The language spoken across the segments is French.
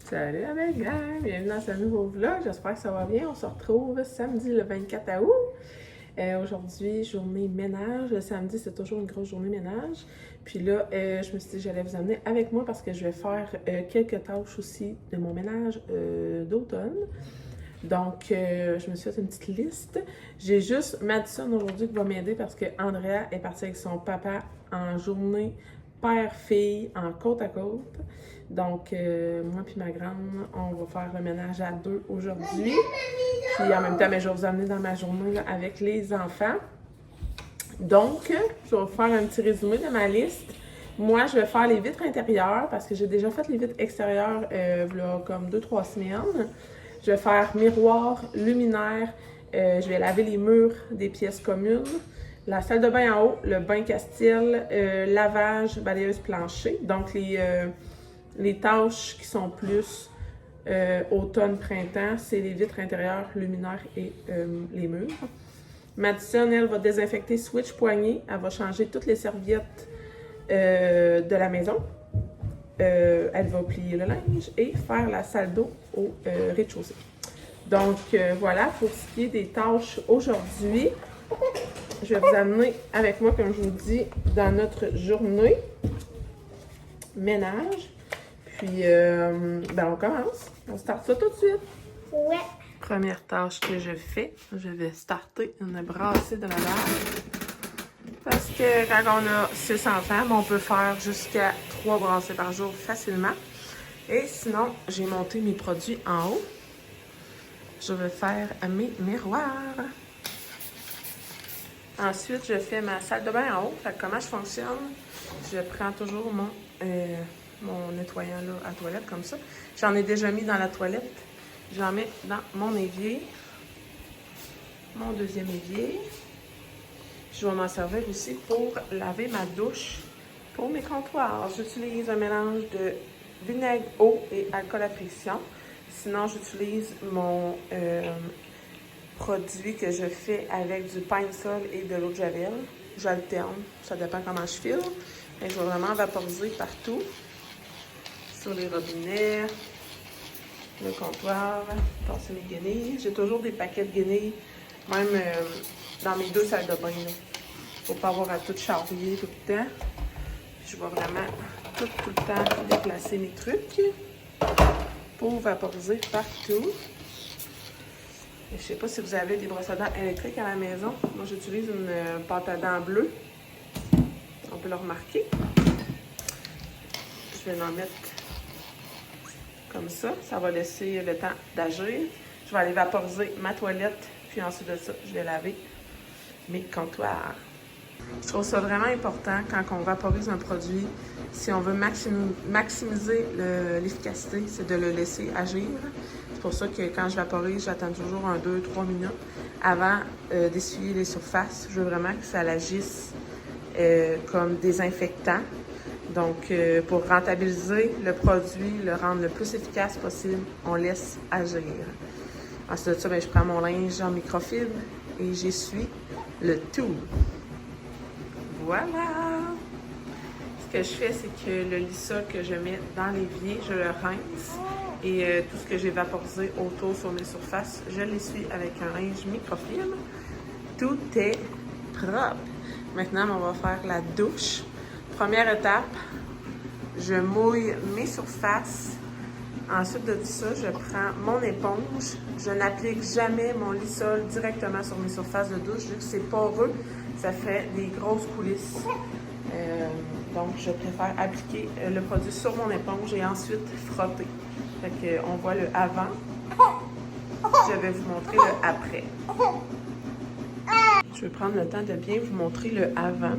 Salut la belle gang! Bienvenue dans ce nouveau vlog. J'espère que ça va bien. On se retrouve samedi le 24 août. Aujourd'hui, journée ménage. Le samedi, c'est toujours une grosse journée ménage. Puis là, je me suis dit que j'allais vous amener avec moi parce que je vais faire quelques tâches aussi de mon ménage d'automne. Donc, je me suis fait une petite liste. J'ai juste Madison aujourd'hui qui va m'aider parce que Andrea est partie avec son papa en journée père-fille en côte à côte. Donc, moi puis ma grande, on va faire le ménage à deux aujourd'hui. Puis en même temps, je vais vous amener dans ma journée là, avec les enfants. Donc, je vais vous faire un petit résumé de ma liste. Moi, je vais faire les vitres intérieures parce que j'ai déjà fait les vitres extérieures là, comme 2-3 semaines. Je vais faire miroir, luminaire, je vais laver les murs des pièces communes, la salle de bain en haut, le bain Castille, lavage, balayeuse plancher. Donc les tâches qui sont plus automne-printemps, c'est les vitres intérieures, luminaires et les murs. Madison, elle, va désinfecter switch poignée. Elle va changer toutes les serviettes de la maison. Elle va plier le linge et faire la salle d'eau au rez-de-chaussée. Donc, voilà pour ce qui est des tâches aujourd'hui. Je vais vous amener avec moi, comme je vous dis, dans notre journée ménage. Puis, on commence. On start ça tout de suite. Ouais. Première tâche que je fais, je vais starter une brassée de lavage. Parce que quand on a 6 enfants, on peut faire jusqu'à 3 brassées par jour facilement. Et sinon, j'ai monté mes produits en haut. Je vais faire mes miroirs. Ensuite, je fais ma salle de bain en haut. Fait que comment je fonctionne? Je prends toujours mon nettoyant là, à toilette comme ça. J'en ai déjà mis dans la toilette. J'en mets dans mon évier. Mon deuxième évier. Je vais m'en servir aussi pour laver ma douche pour mes comptoirs. J'utilise un mélange de vinaigre, eau et alcool à pression. Sinon, j'utilise mon produit que je fais avec du Pine-Sol et de l'eau de Javel. J'alterne, ça dépend comment je file. Et je vais vraiment vaporiser partout, sur les robinets, le comptoir, passer mes guenilles. J'ai toujours des paquets de guenilles, même dans mes 2 salles de bain. Pour ne pas avoir à tout charrier tout le temps. Je vais vraiment tout le temps déplacer mes trucs pour vaporiser partout. Et je ne sais pas si vous avez des brosses à dents électriques à la maison. Moi, j'utilise une pâte à dents bleue. On peut le remarquer. Je vais en mettre comme ça. Ça va laisser le temps d'agir. Je vais aller vaporiser ma toilette. Puis ensuite de ça, je vais laver mes comptoirs. Je trouve ça vraiment important quand on vaporise un produit. Si on veut maximiser l'efficacité, c'est de le laisser agir. C'est pour ça que quand je vaporise, j'attends toujours 2-3 minutes avant d'essuyer les surfaces. Je veux vraiment que ça agisse comme désinfectant. Donc, pour rentabiliser le produit, le rendre le plus efficace possible, on laisse agir. Ensuite de ça, je prends mon linge en microfibre et j'essuie le tout. Voilà! Ce que je fais, c'est que le lissol que je mets dans l'évier, je le rince. Et tout ce que j'ai vaporisé autour sur mes surfaces, je l'essuie avec un linge microfibre. Tout est propre. Maintenant, on va faire la douche. Première étape, je mouille mes surfaces. Ensuite de ça, je prends mon éponge. Je n'applique jamais mon lissol directement sur mes surfaces de douche, vu que c'est poreux. Ça fait des grosses coulisses. Donc, je préfère appliquer le produit sur mon éponge et ensuite frotter. Fait qu'on voit le avant. Je vais vous montrer le après. Je vais prendre le temps de bien vous montrer le avant.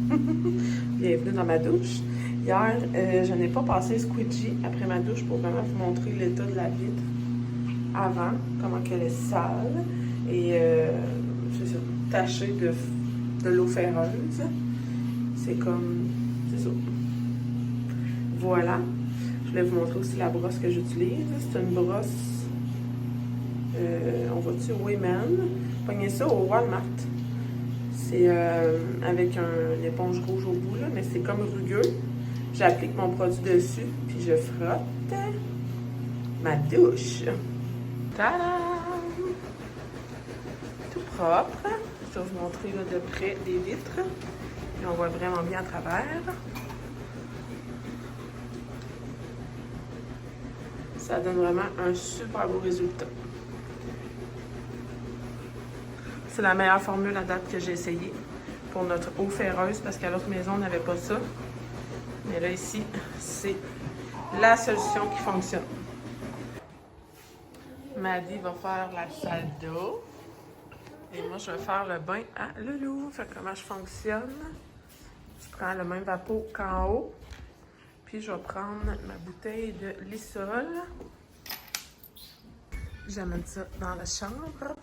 Bienvenue dans ma douche. Hier, je n'ai pas passé squeegee après ma douche pour vraiment vous montrer l'état de la vitre avant, comment qu'elle est sale et tachée de l'eau ferreuse. C'est comme... c'est ça. Voilà. Je voulais vous montrer aussi la brosse que j'utilise. C'est une brosse... on va-tu Wayman? Pognez ça au Walmart. C'est avec une éponge rouge au bout, là, mais c'est comme rugueux. J'applique mon produit dessus, puis je frotte. ma douche. Tadam! Tout propre. Je vais vous montrer là, de près les vitres. Et on voit vraiment bien à travers. Ça donne vraiment un super beau résultat. C'est la meilleure formule à date que j'ai essayée pour notre eau ferreuse parce qu'à l'autre maison, on n'avait pas ça. Mais là, ici, c'est la solution qui fonctionne. Maddy va faire la salle d'eau. Et moi, je vais faire le bain à Loulou. Fait que comment je fonctionne? Je prends le même vapeau qu'en haut. Puis, je vais prendre ma bouteille de Lysol. J'amène ça dans la chambre.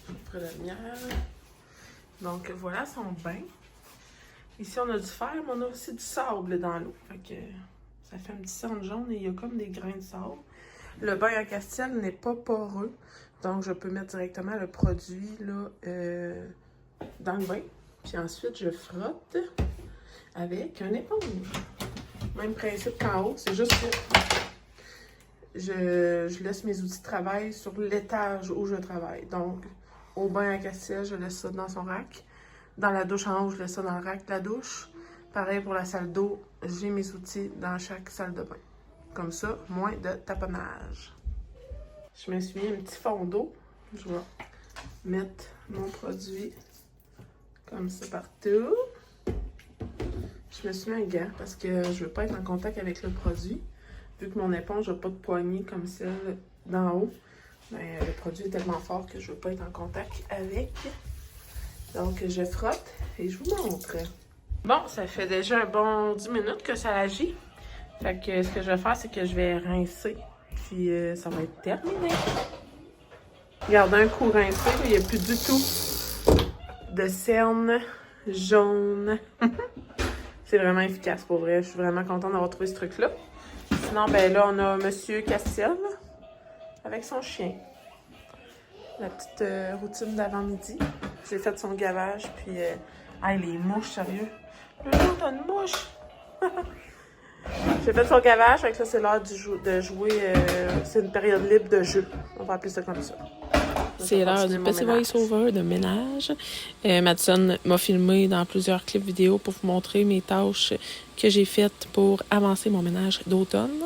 Je prends la lumière. Donc, voilà son bain. Ici, on a du fer, mais on a aussi du sable dans l'eau. Fait que ça fait un petit sang jaune et il y a comme des grains de sable. Le bain à Castiel n'est pas poreux. Donc, je peux mettre directement le produit là, dans le bain. Puis ensuite, je frotte avec un éponge. Même principe qu'en haut, c'est juste que je laisse mes outils de travail sur l'étage où je travaille. Donc, au bain à Castiel, je laisse ça dans son rack. Dans la douche en haut, je laisse ça dans le rack de la douche. Pareil pour la salle d'eau, j'ai mes outils dans chaque salle de bain. Comme ça, moins de taponnage. Je me suis mis un petit fond d'eau. Je vais mettre mon produit comme ça partout. Je me suis mis un gant parce que je ne veux pas être en contact avec le produit. Vu que mon éponge n'a pas de poignée comme celle d'en haut, ben, le produit est tellement fort que je ne veux pas être en contact avec. Donc, je frotte et je vous montre. Bon, ça fait déjà un bon 10 minutes que ça agit. Fait que ce que je vais faire, c'est que je vais rincer. Puis ça va être terminé. Regardez un coup rincé, il n'y a plus du tout de cernes jaunes. C'est vraiment efficace pour vrai. Je suis vraiment contente d'avoir trouvé ce truc-là. Sinon, ben là, on a Monsieur Castiel avec son chien. La petite routine d'avant-midi. J'ai fait son gavage, puis... hey, les mouches, sérieux. Le jour, t'as une mouche! J'ai fait son gavage, fait que là, c'est l'heure de jouer. C'est une période libre de jeu. On va appeler ça comme ça. C'est l'heure du petit voice-over de ménage. Madison m'a filmé dans plusieurs clips vidéo pour vous montrer mes tâches que j'ai faites pour avancer mon ménage d'automne.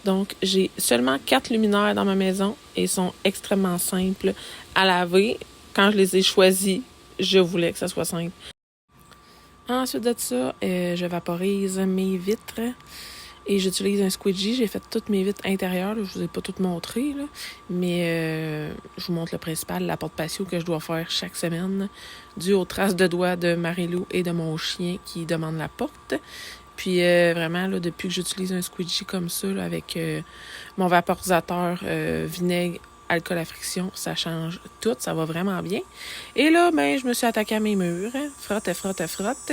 Donc, j'ai seulement 4 luminaires dans ma maison et ils sont extrêmement simples à laver. Quand je les ai choisis, je voulais que ça soit simple. Ensuite de ça, je vaporise mes vitres et j'utilise un squeegee. J'ai fait toutes mes vitres intérieures. Là. Je vous ai pas toutes montrées, là. Mais je vous montre le principal, la porte patio que je dois faire chaque semaine, dû aux traces de doigts de Marie-Lou et de mon chien qui demande la porte. Puis vraiment, là, depuis que j'utilise un squeegee comme ça, là, avec mon vaporisateur vinaigre, alcool à friction, ça change tout, ça va vraiment bien. Et là, ben, je me suis attaquée à mes murs. Frotte, frotte, frotte.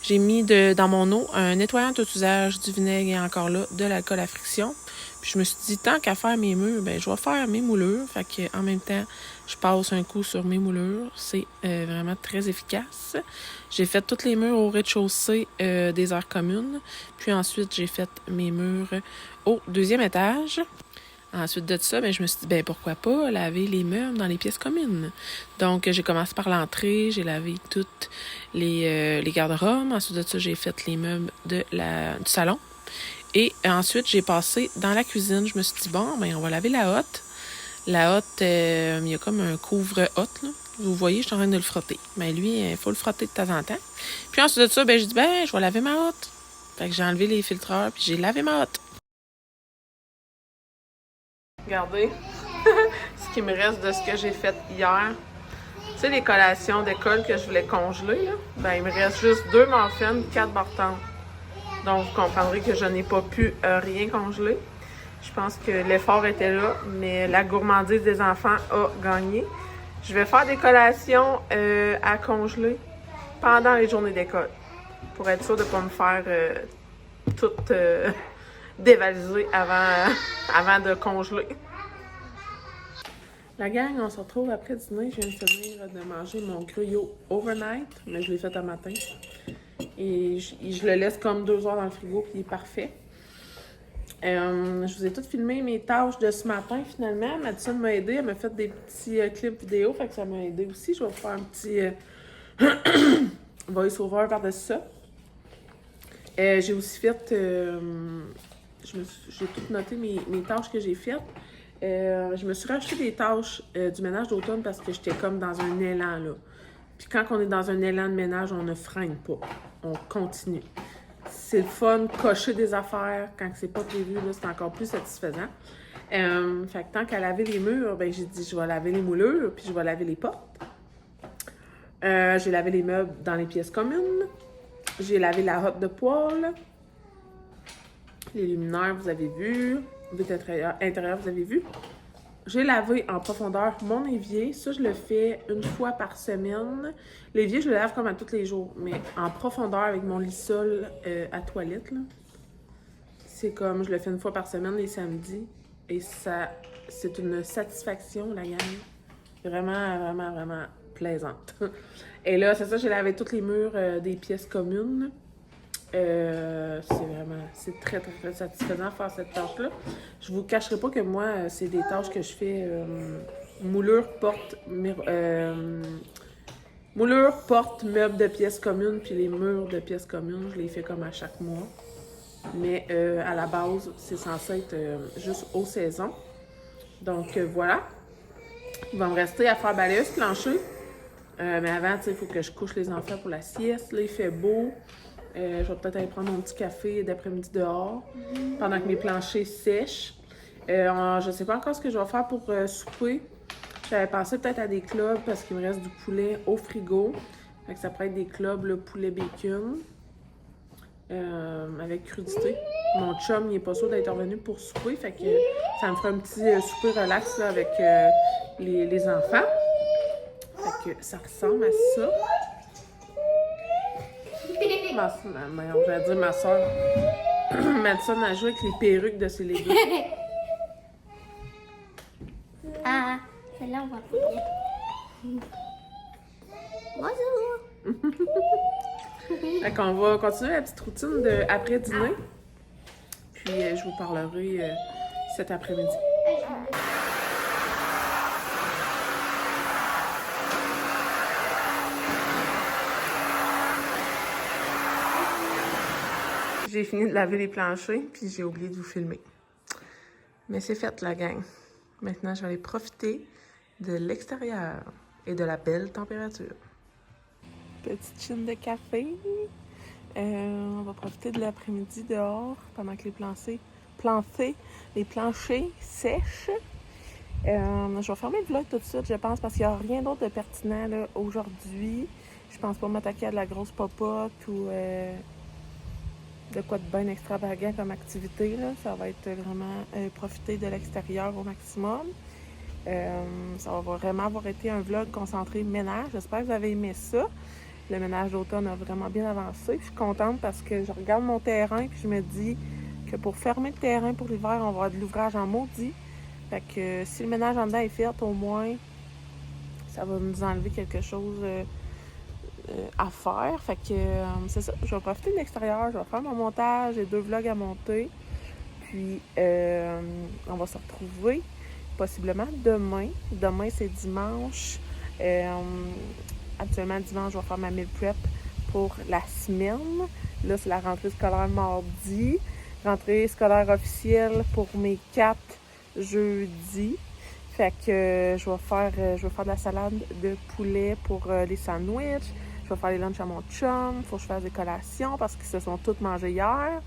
J'ai mis dans mon eau un nettoyant tout usage, du vinaigre et encore là, de l'alcool à friction. Puis je me suis dit, tant qu'à faire mes murs, ben, je vais faire mes moulures. Fait que en même temps, je passe un coup sur mes moulures. C'est vraiment très efficace. J'ai fait tous les murs au rez-de-chaussée des aires communes. Puis ensuite, j'ai fait mes murs au 2e étage. Ensuite de ça, ben, je me suis dit, ben, pourquoi pas laver les meubles dans les pièces communes. Donc, j'ai commencé par l'entrée, j'ai lavé toutes les garde-robes. Ensuite de ça, j'ai fait les meubles du salon. Et ensuite, j'ai passé dans la cuisine. Je me suis dit, bon, ben, on va laver la hotte. La hotte, il y a comme un couvre-hotte, là. Vous voyez, je suis en train de le frotter. Mais lui, il faut le frotter de temps en temps. Puis ensuite de ça, ben, j'ai dit, ben, je vais laver ma hotte. Fait que j'ai enlevé les filtreurs, puis j'ai lavé ma hotte. Regardez ce qui me reste de ce que j'ai fait hier. Tu sais, les collations d'école que je voulais congeler, là, ben, il me reste juste 2 muffins, 4 bartons. Donc, vous comprendrez que je n'ai pas pu rien congeler. Je pense que l'effort était là, mais la gourmandise des enfants a gagné. Je vais faire des collations à congeler pendant les journées d'école pour être sûre de ne pas me faire tout dévaliser avant de congeler. La gang, on se retrouve après dîner. Je viens de finir de manger mon gruyot overnight, mais je l'ai fait un matin. Et je le laisse comme 2 heures dans le frigo, puis il est parfait. Je vous ai toutes filmé mes tâches de ce matin, finalement. Madison m'a aidé, elle m'a fait des petits clips vidéo, fait que ça m'a aidé aussi. Je vais vous faire un petit voice-over par-dessus ça. J'ai aussi fait... j'ai tout noté mes tâches que j'ai faites. Je me suis racheté des tâches du ménage d'automne parce que j'étais comme dans un élan, là. Puis quand on est dans un élan de ménage, on ne freine pas. On continue. C'est le fun, cocher des affaires quand c'est pas prévu, là, c'est encore plus satisfaisant. Fait que tant qu'à laver les murs, ben j'ai dit je vais laver les moulures, puis je vais laver les portes. J'ai lavé les meubles dans les pièces communes. J'ai lavé la hotte de poêle. Les luminaires, vous avez vu. Vitre intérieur, vous avez vu. J'ai lavé en profondeur mon évier. Ça, je le fais une fois par semaine. L'évier, je le lave comme à tous les jours, mais en profondeur avec mon lissol à toilette, là. C'est comme, je le fais une fois par semaine les samedis. Et ça, c'est une satisfaction, la gang. Vraiment, vraiment, vraiment plaisante. Et là, c'est ça, j'ai lavé tous les murs des pièces communes. C'est très, très, très satisfaisant de faire cette tâche-là. Je vous cacherai pas que moi, c'est des tâches que je fais moulure, porte, meubles de pièces communes, puis les murs de pièces communes, je les fais comme à chaque mois. Mais à la base, c'est censé être juste aux saisons. Donc voilà. Il va me rester à faire balayer ce plancher. Mais avant, il faut que je couche les enfants pour la sieste. Là, il fait beau. Je vais peut-être aller prendre mon petit café d'après-midi dehors pendant que mes planchers sèchent. Je ne sais pas encore ce que je vais faire pour souper. J'avais pensé peut-être à des clubs parce qu'il me reste du poulet au frigo. Fait que ça pourrait être des clubs, le poulet bacon avec crudité. Mon chum, il n'est pas sûr d'être revenu pour souper. Fait que ça me ferait un petit souper relax là, avec les enfants. Fait que ça ressemble à ça. J'allais dire ma soeur. Madison a joué avec les perruques de ses Legos. Ah, celle-là, on va fouiller. Bonjour! Fait qu'on va continuer la petite routine de après-dîner. Puis je vous parlerai cet après-midi. J'ai fini de laver les planchers, puis j'ai oublié de vous filmer. Mais c'est fait, la gang. Maintenant, je vais aller profiter de l'extérieur et de la belle température. Petite chine de café. On va profiter de l'après-midi dehors pendant que les planchers sèchent. Je vais fermer le vlog tout de suite, je pense, parce qu'il n'y a rien d'autre de pertinent là, aujourd'hui. Je pense pas m'attaquer à de la grosse popote ou de quoi de bien extravagant comme activité. Là. Ça va être vraiment profiter de l'extérieur au maximum. Ça va vraiment avoir été un vlog concentré ménage. J'espère que vous avez aimé ça. Le ménage d'automne a vraiment bien avancé. Je suis contente parce que je regarde mon terrain et je me dis que pour fermer le terrain pour l'hiver, on va avoir de l'ouvrage en maudit. Fait que si le ménage en dedans est fait, au moins, ça va nous enlever quelque chose à faire. Fait que c'est ça. Je vais profiter de l'extérieur. Je vais faire mon montage. J'ai 2 vlogs à monter. Puis, on va se retrouver possiblement demain. Demain, c'est dimanche. Actuellement, dimanche, je vais faire ma meal prep pour la semaine. Là, c'est la rentrée scolaire mardi. Rentrée scolaire officielle pour mes 4 jeudi. Fait que je vais faire de la salade de poulet pour les sandwichs. Je vais faire les lunchs à mon chum. Faut que je fasse des collations parce qu'ils se sont tous mangés hier.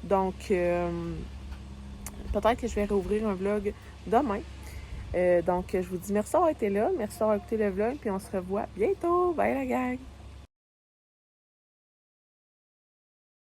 Donc, peut-être que je vais réouvrir un vlog demain. Donc, je vous dis merci d'avoir été là. Merci d'avoir écouté le vlog. Puis on se revoit bientôt. Bye la gang!